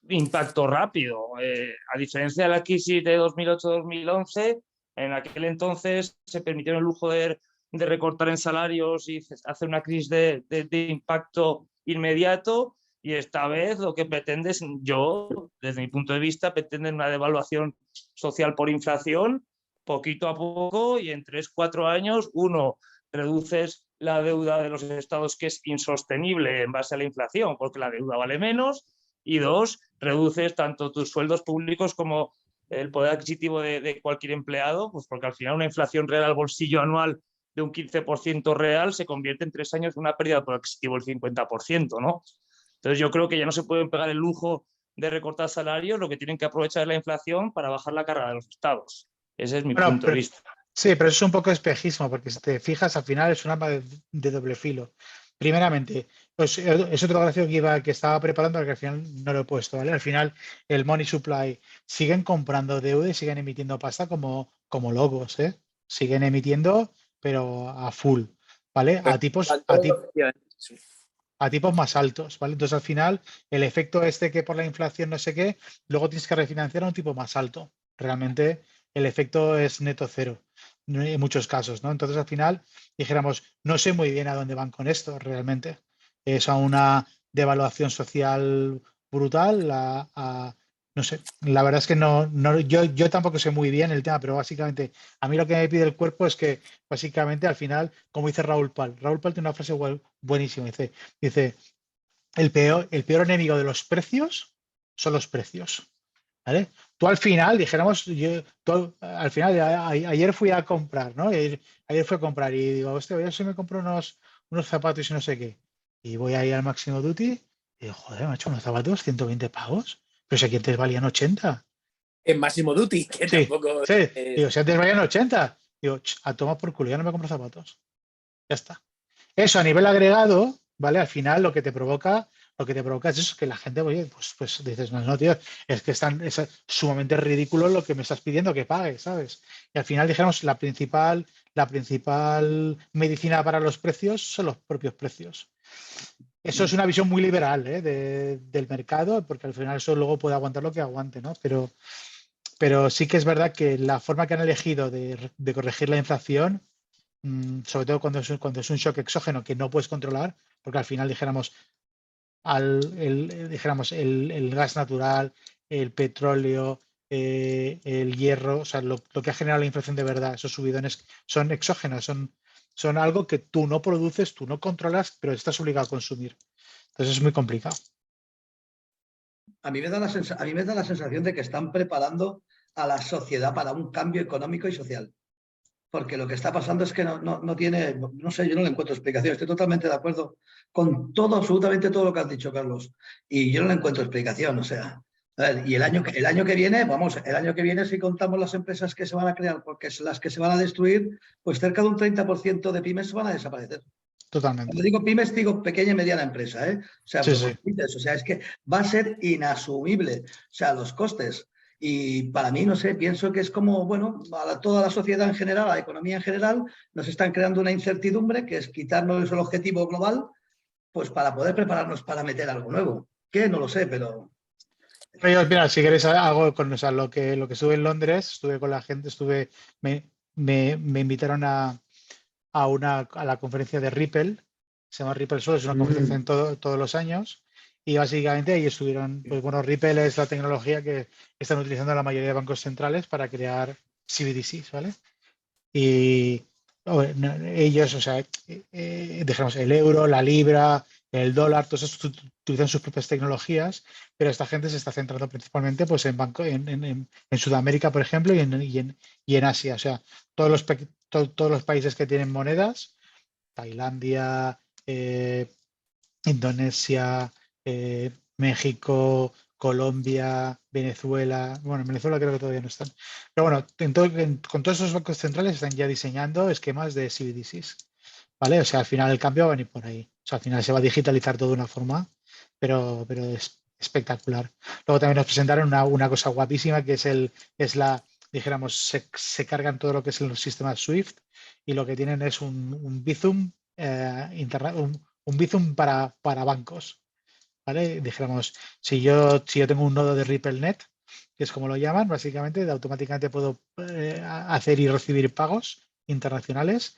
impacto rápido. A diferencia de la crisis de 2008-2011, en aquel entonces se permitieron el lujo de recortar en salarios y hacer una crisis de impacto inmediato. Y esta vez lo que pretende es, desde mi punto de vista, pretenden una devaluación social por inflación, poquito a poco, y en 3-4 años, reduces la deuda de los estados, que es insostenible en base a la inflación, porque la deuda vale menos, y 2, reduces tanto tus sueldos públicos como el poder adquisitivo de cualquier empleado, pues porque al final una inflación real al bolsillo anual de un 15% real se convierte en 3 años en una pérdida de poder adquisitivo del 50%, ¿no? Entonces yo creo que ya no se pueden pegar el lujo de recortar salarios, lo que tienen que aprovechar es la inflación para bajar la carga de los estados. Ese es mi punto de vista. Sí, pero eso es un poco espejismo, porque si te fijas, al final es un arma de doble filo. Primeramente, pues es otro gráfico que estaba preparando, que al final no lo he puesto, ¿vale? Al final, el money supply, siguen comprando deuda y siguen emitiendo pasta como locos, ¿eh? Siguen emitiendo, pero a full, ¿vale? a tipos más altos, ¿vale? Entonces, al final, el efecto que por la inflación no sé qué, luego tienes que refinanciar a un tipo más alto. Realmente, el efecto es neto cero en muchos casos, ¿no? Entonces, al final, dijéramos, no sé muy bien a dónde van con esto realmente. Es a una devaluación social brutal, no sé, la verdad es que yo tampoco sé muy bien el tema, pero básicamente a mí lo que me pide el cuerpo es que básicamente al final, como dice Raúl Pal tiene una frase buenísima, dice el peor enemigo de los precios son los precios. ¿Vale? Tú al final, dijéramos, al final, ayer fui a comprar, ¿no? Ayer fui a comprar y digo, hostia, voy a ver si me compro unos zapatos y no sé qué. Y voy ahí al Máximo Duty y digo, joder, me ha hecho unos zapatos 120 pavos. Pero si aquí antes valían 80. En Máximo Duty, que Sí, tampoco sí. Digo, si antes valían 80. Digo, a tomar por culo, ya no me compro zapatos. Ya está. Eso a nivel agregado, ¿vale? Al final lo que te provoca es eso, que la gente, oye, pues dices, no, tío, es que es sumamente ridículo lo que me estás pidiendo que pague, ¿sabes? Y al final, dijéramos, la principal medicina para los precios son los propios precios. Eso es una visión muy liberal, ¿eh? Del mercado, porque al final eso luego puede aguantar lo que aguante, ¿no? Pero sí que es verdad que la forma que han elegido de corregir la inflación, sobre todo cuando es un shock exógeno que no puedes controlar, porque al final dijéramos el gas natural, el petróleo, el hierro, o sea, lo que ha generado la inflación de verdad, esos subidones son exógenos, son algo que tú no produces, tú no controlas, pero estás obligado a consumir. Entonces es muy complicado. A mí me da la sensación de que están preparando a la sociedad para un cambio económico y social. Porque lo que está pasando es que no tiene, no sé, yo no le encuentro explicación. Estoy totalmente de acuerdo con todo, absolutamente todo lo que has dicho, Carlos. Y yo no le encuentro explicación. O sea, a ver, y el año que viene, el año que viene, si contamos las empresas que se van a crear, porque las que se van a destruir, pues cerca de un 30% de pymes van a desaparecer. Totalmente. Cuando digo pymes, digo pequeña y mediana empresa, ¿eh? O sea, Sí, sí. o sea, es que va a ser inasumible, o sea, los costes. Y para mí, no sé, pienso que es como, bueno, a toda la sociedad en general, a la economía en general, nos están creando una incertidumbre que es quitarnos el objetivo global, pues para poder prepararnos para meter algo nuevo. Que no lo sé, pero... Mira, si queréis algo con, o sea, lo que estuve en Londres, estuve con la gente, me invitaron a la conferencia de Ripple, se llama Ripple Sol, es una conferencia en todos los años, y básicamente ahí estuvieron, pues bueno, Ripple es la tecnología que están utilizando la mayoría de bancos centrales para crear CBDCs, ¿vale? Y ellos, o sea, digamos, el euro, la libra, el dólar, todos estos utilizan sus propias tecnologías, pero esta gente se está centrando principalmente pues, en Sudamérica, por ejemplo, y en Asia. O sea, todos los países que tienen monedas, Tailandia, Indonesia, México, Colombia, Venezuela. Bueno, en Venezuela creo que todavía no están. Pero bueno, con todos esos bancos centrales están ya diseñando esquemas de CBDCs. ¿Vale? O sea, al final el cambio va a venir por ahí. O sea, al final se va a digitalizar todo de una forma, pero es espectacular. Luego también nos presentaron una cosa guapísima que dijéramos, se cargan todo lo que es el sistema SWIFT y lo que tienen es un Bizum, un Bizum para bancos. ¿Vale? Dijéramos, si yo tengo un nodo de RippleNet, que es como lo llaman, básicamente, automáticamente puedo hacer y recibir pagos internacionales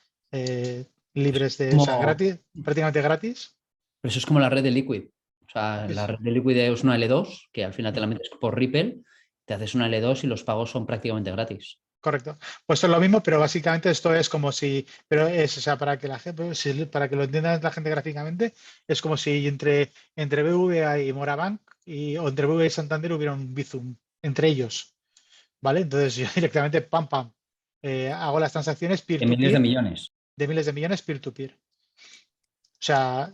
libres de, o sea, gratis, prácticamente gratis. Pero eso es como la red de Liquid. O sea, la red de Liquid es una L2, que al final te la metes por Ripple, te haces una L2 y los pagos son prácticamente gratis. Correcto. Pues esto es lo mismo, pero básicamente esto es como si, pero es, o sea, para que la gente, para que lo entienda la gente gráficamente, es como si entre BBVA y Morabank o entre BBVA y Santander hubiera un Bizum entre ellos, ¿vale? Entonces yo directamente, pam, hago las transacciones De peer-to-peer. miles de millones. De miles de millones peer-to-peer. O sea,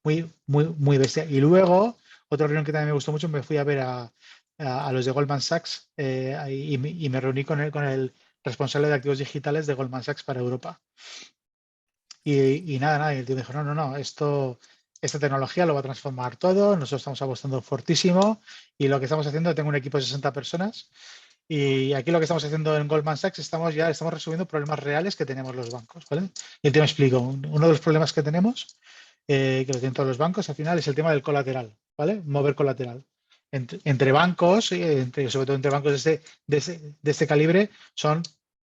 muy bestia. Y luego, otra reunión que también me gustó mucho, me fui a ver a los de Goldman Sachs y me reuní con el responsable de activos digitales de Goldman Sachs para Europa. Y nada, y el tío me dijo, no, esta tecnología lo va a transformar todo, nosotros estamos apostando fortísimo y lo que estamos haciendo, tengo un equipo de 60 personas y aquí lo que estamos haciendo en Goldman Sachs, estamos resolviendo problemas reales que tenemos los bancos, ¿vale? Y el tío me explicó, uno de los problemas que tenemos que lo tienen todos los bancos, al final es el tema del colateral, ¿vale? Mover colateral. Entre bancos, sobre todo entre bancos de este calibre, son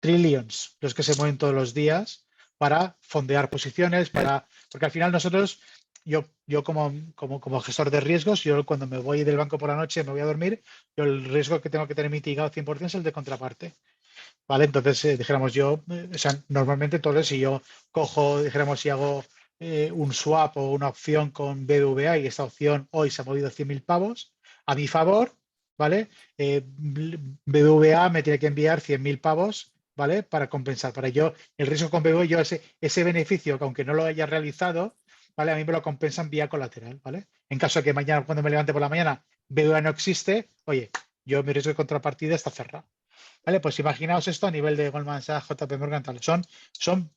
trillions los que se mueven todos los días para fondear posiciones, porque al final nosotros, yo como gestor de riesgos, yo cuando me voy del banco por la noche, me voy a dormir, yo el riesgo que tengo que tener mitigado 100% es el de contraparte. ¿Vale? Entonces, dijéramos yo, o sea, normalmente entonces si yo cojo, dijéramos, si hago un swap o una opción con BBVA y esta opción hoy se ha movido 100.000 pavos a mi favor, ¿vale? BBVA me tiene que enviar 100.000 pavos, ¿vale? Para compensar. Para yo, el riesgo con BBVA, yo ese beneficio, que aunque no lo haya realizado, ¿vale? A mí me lo compensan vía colateral, ¿vale? En caso de que mañana, cuando me levante por la mañana, BBVA no existe, oye, yo mi riesgo de contrapartida está cerrado. ¿Vale? Pues imaginaos esto a nivel de Goldman Sachs, JP Morgan, tal. Son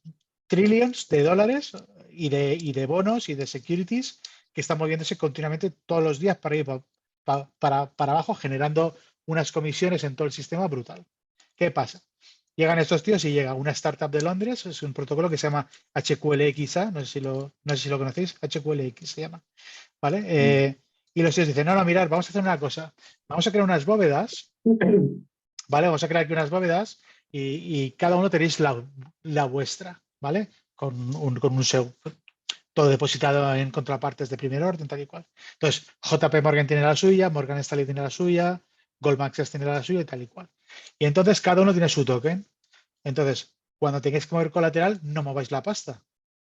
trillions de dólares y de bonos y de securities que están moviéndose continuamente todos los días para ir para abajo, generando unas comisiones en todo el sistema brutal. ¿Qué pasa? Llegan estos tíos y llega una startup de Londres, es un protocolo que se llama HQLXA, no sé si lo conocéis, HQLX se llama, ¿vale? Y los tíos dicen, no, mirad, vamos a hacer una cosa, vamos a crear unas bóvedas, ¿vale? Vamos a crear aquí unas bóvedas y cada uno tenéis la vuestra, ¿vale? Con un todo depositado en contrapartes de primer orden, tal y cual. Entonces, JP Morgan tiene la suya, Morgan Stanley tiene la suya, Goldman Sachs tiene la suya y tal y cual. Y entonces cada uno tiene su token. Entonces, cuando tengáis que mover colateral, no mováis la pasta,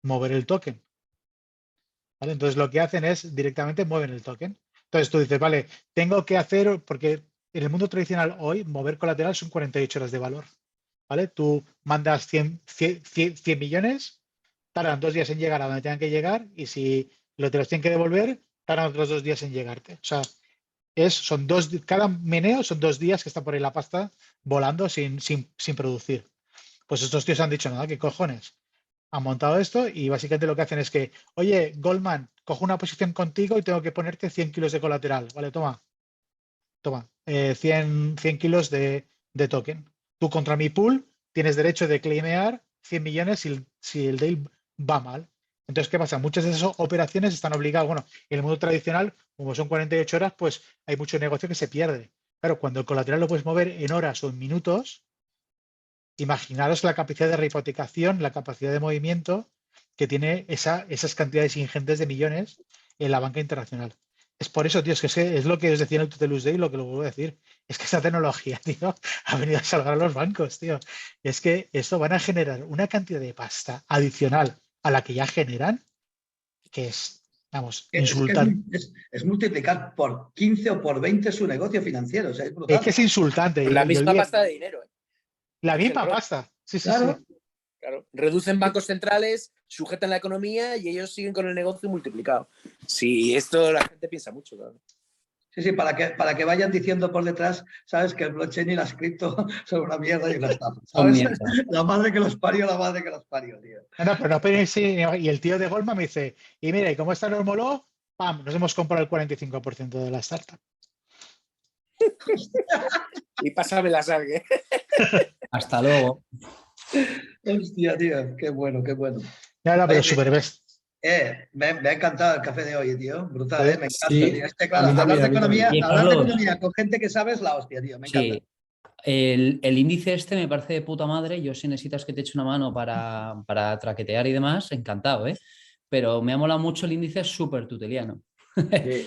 mover el token. ¿Vale? Entonces, lo que hacen es directamente mueven el token. Entonces, tú dices, vale, tengo que hacer, porque en el mundo tradicional hoy, mover colateral son 48 horas de valor. ¿Vale? Tú mandas 100 millones, tardan 2 días en llegar a donde tengan que llegar y si te los tienen que devolver, tardan otros 2 días en llegarte. O sea, cada meneo son 2 días que está por ahí la pasta volando sin producir. Pues estos tíos han dicho, nada, ¿qué cojones? Han montado esto y básicamente lo que hacen es que, oye, Goldman, cojo una posición contigo y tengo que ponerte 100 kilos de colateral. Vale, toma, 100 kilos de token. Tú contra mi pool tienes derecho de claimear 100 millones si el deal va mal. Entonces, ¿qué pasa? Muchas de esas operaciones están obligadas. Bueno, en el mundo tradicional, como son 48 horas, pues hay mucho negocio que se pierde. Claro, cuando el colateral lo puedes mover en horas o en minutos, imaginaros la capacidad de rehipotecación, la capacidad de movimiento que tiene esas cantidades ingentes de millones en la banca internacional. Es por eso, tío, es lo que os decía en el Tutelus Day, lo que lo vuelvo a decir. Es que esta tecnología, tío, ha venido a salvar a los bancos, tío. Es que esto van a generar una cantidad de pasta adicional a la que ya generan, que es, vamos, insultante. Es multiplicar por 15 o por 20 su negocio financiero. O sea, es brutal. Es que es insultante. La misma pasta de dinero. La misma pasta. Sí, claro. Sí. Claro, reducen bancos centrales, sujetan la economía y ellos siguen con el negocio multiplicado. Sí, esto la gente piensa mucho, claro. Sí, para que vayan diciendo por detrás, ¿sabes? Que el blockchain y las cripto son una mierda y una estafa. ¿Sabes? La madre que los parió, tío. No, pero no pensé, y el tío de Goldman me dice, y mira, y como esta nos moló, ¡pam! Nos hemos comprado el 45% de la startup. Y pásame la sangre. Hasta luego. Hostia, tío, qué bueno, qué bueno. No, pero súper best. Me ha encantado el café de hoy, tío. Brutal, me encanta, sí, tío. Claro, hablar de economía con gente que sabe es la hostia, tío. Me encanta. Sí. El índice este me parece de puta madre. Yo, si necesitas que te eche una mano para traquetear y demás, encantado, ¿eh? Pero me ha molado mucho el índice súper tuteliano.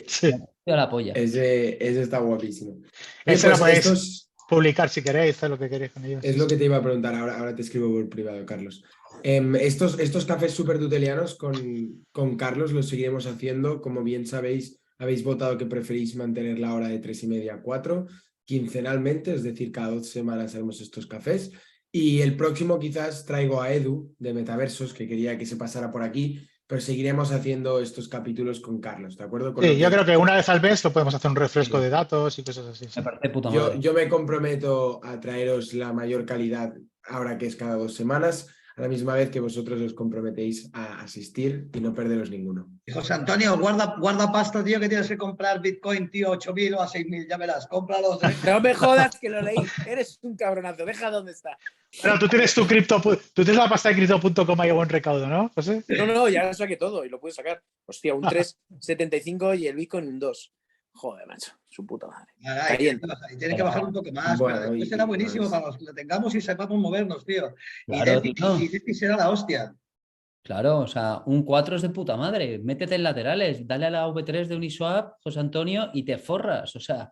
Sí. La polla. Ese está guapísimo. Ese lo podéis publicar si queréis, hacer lo que queréis con ellos. Es lo que te iba a preguntar, ahora te escribo por privado, Carlos. Estos cafés súper tutelianos con Carlos los seguiremos haciendo. Como bien sabéis, habéis votado que preferís mantener la hora de 3:30 a 4, quincenalmente, es decir, cada 2 semanas haremos estos cafés. Y el próximo quizás traigo a Edu de Metaversos, que quería que se pasara por aquí, pero seguiremos haciendo estos capítulos con Carlos, ¿de acuerdo? Sí, yo creo que una vez al mes lo podemos hacer un refresco de datos y cosas así. Me parece puta madre. Yo me comprometo a traeros la mayor calidad ahora que es cada 2 semanas. a la misma vez que vosotros os comprometéis a asistir y no perderos ninguno. Y José Antonio, guarda pasta, tío, que tienes que comprar Bitcoin, tío, 8.000 o a 6.000, ya verás, cómpralos. No me jodas que lo leí. Eres un cabronazo. Deja dónde está. Pero tú tienes tu cripto, tú tienes la pasta de cripto.com ahí a buen recaudo, ¿no, José? No, ya lo saqué todo y lo puedes sacar. Hostia, un 3,75 y el Bitcoin un 2. Joder, macho, su puta madre. Y tiene que bajar un poco más, Bueno, pero después será buenísimo para los que lo tengamos y sepamos movernos, tío. Claro, Y tío. DeFi será la hostia. Claro, o sea, un 4 es de puta madre. Métete en laterales, dale a la V3 de Uniswap, José Antonio, y te forras. O sea,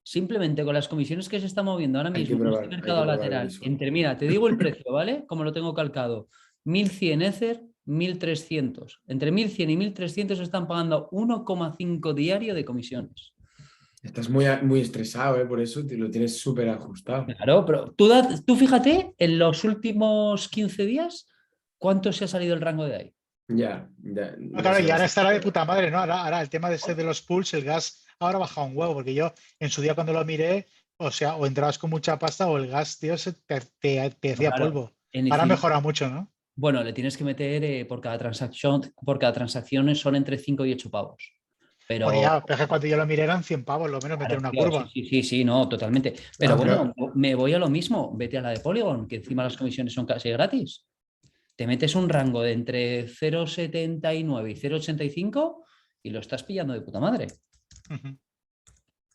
simplemente con las comisiones que se están moviendo ahora Hay que mismo en probar, este hay que mercado probar lateral, Uniswap. entre, mira, te digo el precio, ¿vale? Como lo tengo calcado. 1.100 Ether, 1.300. Entre 1.100 y 1.300 están pagando 1,5 diario de comisiones. Estás muy estresado, por eso te lo tienes súper ajustado. Claro, pero tú fíjate, en los últimos 15 días, ¿cuánto se ha salido el rango de ahí? Ya. No, claro, y ahora estará de puta madre, ¿no? Ahora el tema de los pools, el gas ahora ha bajado un huevo, porque yo en su día cuando lo miré, o sea, o entrabas con mucha pasta o el gas, tío, te hacía Claro, polvo. en Ahora ha Ethereum, mejorado mucho, ¿no? bueno, le tienes que meter por cada transacción son entre 5 y 8 pavos. Bueno, Pero, ya, pero es que cuando yo lo miré eran 100 pavos, lo menos meter claro, una tío, curva. sí, no, totalmente. Pero pero- bueno, me voy a lo mismo. Vete a la de Polygon, que encima las comisiones son casi gratis. Te metes un rango de entre 0,79 y 0,85 y lo estás pillando de puta madre. Ujú.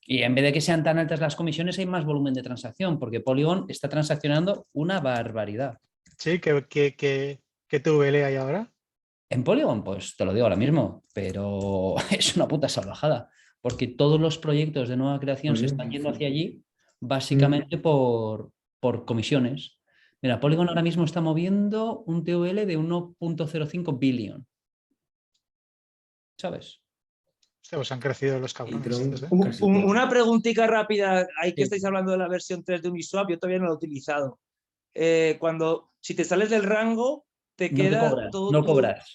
Y en vez de que sean tan altas las comisiones, hay más volumen de transacción, porque Polygon está transaccionando una barbaridad. Sí, que TVL hay ahora. En Polygon, pues te lo digo ahora mismo, pero es una puta salvajada, porque todos los proyectos de nueva creación se están yendo hacia allí básicamente por comisiones. Mira, Polygon ahora mismo está moviendo un TVL de 1,05 billion. ¿Sabes? Hostia, pues han crecido los Y cabrones. Tron estos, ¿eh? casi todo. Una preguntita rápida, ahí que Sí. estáis hablando de la versión 3 de Uniswap, yo todavía no lo he utilizado. Si te sales del rango, te No te queda cobras, todo no cobras.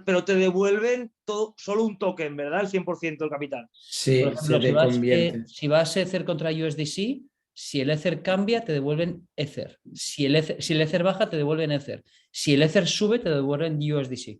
pero te devuelven todo, solo un token, ¿verdad? El 100% del capital. Por Sí, ejemplo, se te convierte. si vas Ether contra USDC, si el Ether cambia, te devuelven Ether. Si el Ether baja, te devuelven Ether. Si el Ether sube, te devuelven USDC.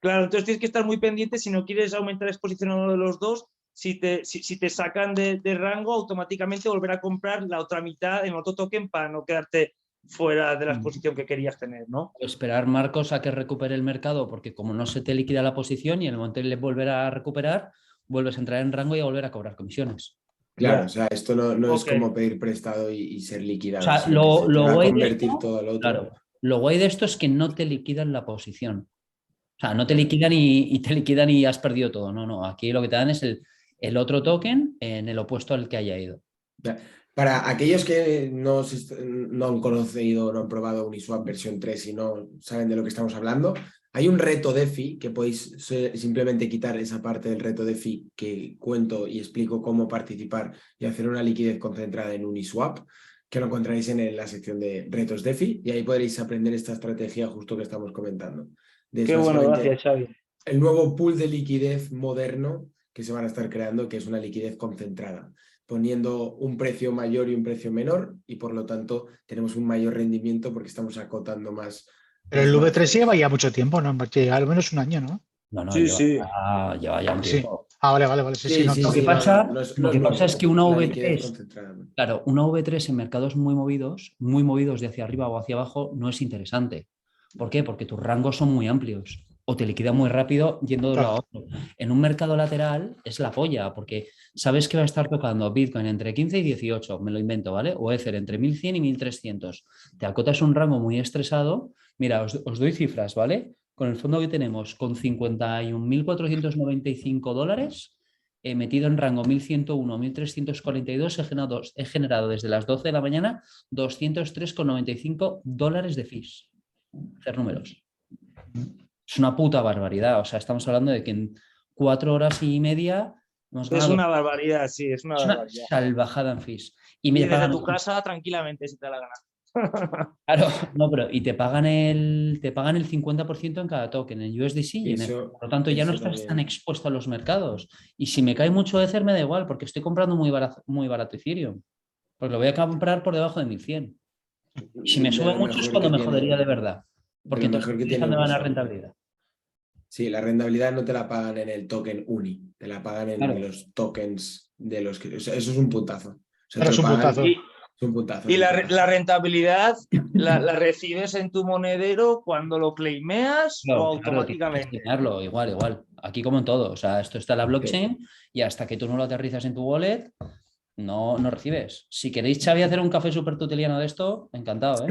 Claro, entonces tienes que estar muy pendiente si no quieres aumentar la exposición a uno de los dos. Si te sacan de rango, automáticamente volver a comprar la otra mitad en otro token para no quedarte fuera de la exposición que querías tener, ¿no? O esperar, Marcos, a que recupere el mercado, porque como no se te liquida la posición y en el momento de volver a recuperar, vuelves a entrar en rango y a volver a cobrar comisiones. Claro, Ya. o sea, esto no es Ok. como pedir prestado y ser O liquidado, sea, sino que se te lo va a guay de convertir esto, todo al otro. claro, lo guay de esto es que no te liquidan la posición. O sea, no te liquidan y te liquidan y has perdido todo. No. Aquí lo que te dan es el otro token en el opuesto al que haya ido. Para aquellos que no han conocido, no han probado Uniswap versión 3 y no saben de lo que estamos hablando, hay un reto DeFi que podéis simplemente quitar esa parte del reto DeFi que cuento y explico cómo participar y hacer una liquidez concentrada en Uniswap, que lo encontraréis en la sección de retos DeFi y ahí podréis aprender esta estrategia justo que estamos comentando. Qué bueno, gracias, Xavi. El nuevo pool de liquidez moderno que se van a estar creando, que es una liquidez concentrada, poniendo un precio mayor y un precio menor y por lo tanto tenemos un mayor rendimiento porque estamos acotando más. Pero el V3 lleva ya mucho tiempo, ¿no? Lleva al menos un año, ¿no? No, Sí, lleva ya un Sí. tiempo. Vale. Sí, no, Lo que pasa, No es lo que nuevo, pasa es que una la liquidez V3, concentrada. claro, una V3 en mercados muy movidos de hacia arriba o hacia abajo, no es interesante. ¿Por qué? Porque tus rangos son muy amplios o te liquida muy rápido yendo de un lado a otro. En un mercado lateral es la polla, porque sabes que va a estar tocando Bitcoin entre 15 y 18, me lo invento, ¿vale? O Ether entre 1.100 y 1.300. Te acotas un rango muy estresado. Mira, os doy cifras, ¿vale? Con el fondo que tenemos, con 51.495 dólares, metido en rango 1101, 1342, he generado desde las 12 de la mañana 203,95 dólares de fees. Hacer números. Es una puta barbaridad. O sea, estamos hablando de que en 4 horas y media hemos Es ganado. una barbaridad, sí, es una Es una barbaridad. salvajada en fees. Y Y me desde pagan, tu casa tranquilamente, si te da la gana. claro, no, pero y te pagan el 50% en cada token, en USDC y en Ether. Por lo tanto, ya no estás también. tan expuesto a los mercados. Y si me cae mucho Ether, me da igual, porque estoy comprando muy barato Ethereum. Pues lo voy a comprar por debajo de 1.100. Si me sube mucho es cuando me jodería de verdad. Porque lo entonces mejor que empiezan tiene a ganar Uniswap. rentabilidad. Sí, la rentabilidad no te la pagan en el token UNI, te la pagan en Claro. los tokens de los que. O sea, eso es un puntazo. O sea, Pero te es lo un pagan- puntazo. Es un puntazo. Y es un la puntazo. rentabilidad la recibes en tu monedero cuando lo claimeas o Claro, automáticamente. tienes que escanearlo, igual. Aquí como en todo. O sea, esto está en la blockchain y hasta que tú no lo aterrizas en tu wallet, no recibes. Si queréis, Xavi, hacer un café súper tuteliano de esto, encantado, ¿eh?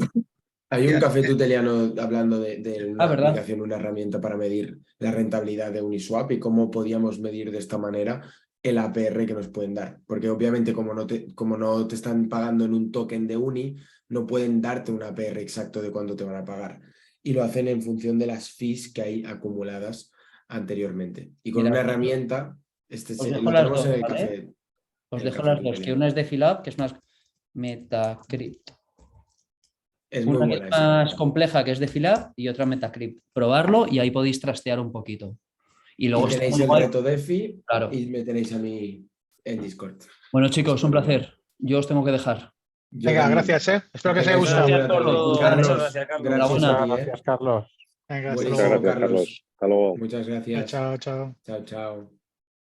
Hay un Ya, café tuteliano hablando de una ¿verdad? aplicación, una herramienta para medir la rentabilidad de Uniswap y cómo podíamos medir de esta manera el APR que nos pueden dar. Porque obviamente como no te están pagando en un token de Uni, no pueden darte un APR exacto de cuánto te van a pagar. Y lo hacen en función de las fees que hay acumuladas anteriormente. Y con Mira, una herramienta, os dejo lo las tenemos dos, en el ¿vale? café. Os el dejo café las dos, que tuteliano. una es de Philab, que es más Metacrypt. Es muy Una que es buena esa. más compleja, que es de Philab, y otra Metacrypt. Probarlo y ahí podéis trastear un poquito. Y luego Y está tenéis muy el guay. reto DeFi Claro. y me tenéis a mí en Discord. Bueno, chicos, un placer. Yo os tengo que dejar. Yo Venga, también. gracias, ¿eh? Espero que os haya Tengáis una gustado. Gracias buena por tarde. todo. Carlos, Muchas gracias, Carlos. Gracias a ti, Gracias, Carlos. Venga, hasta Buenísimo, Muchas luego. gracias, Carlos. Hasta luego. Muchas gracias. Chao, chao. Chao, chao.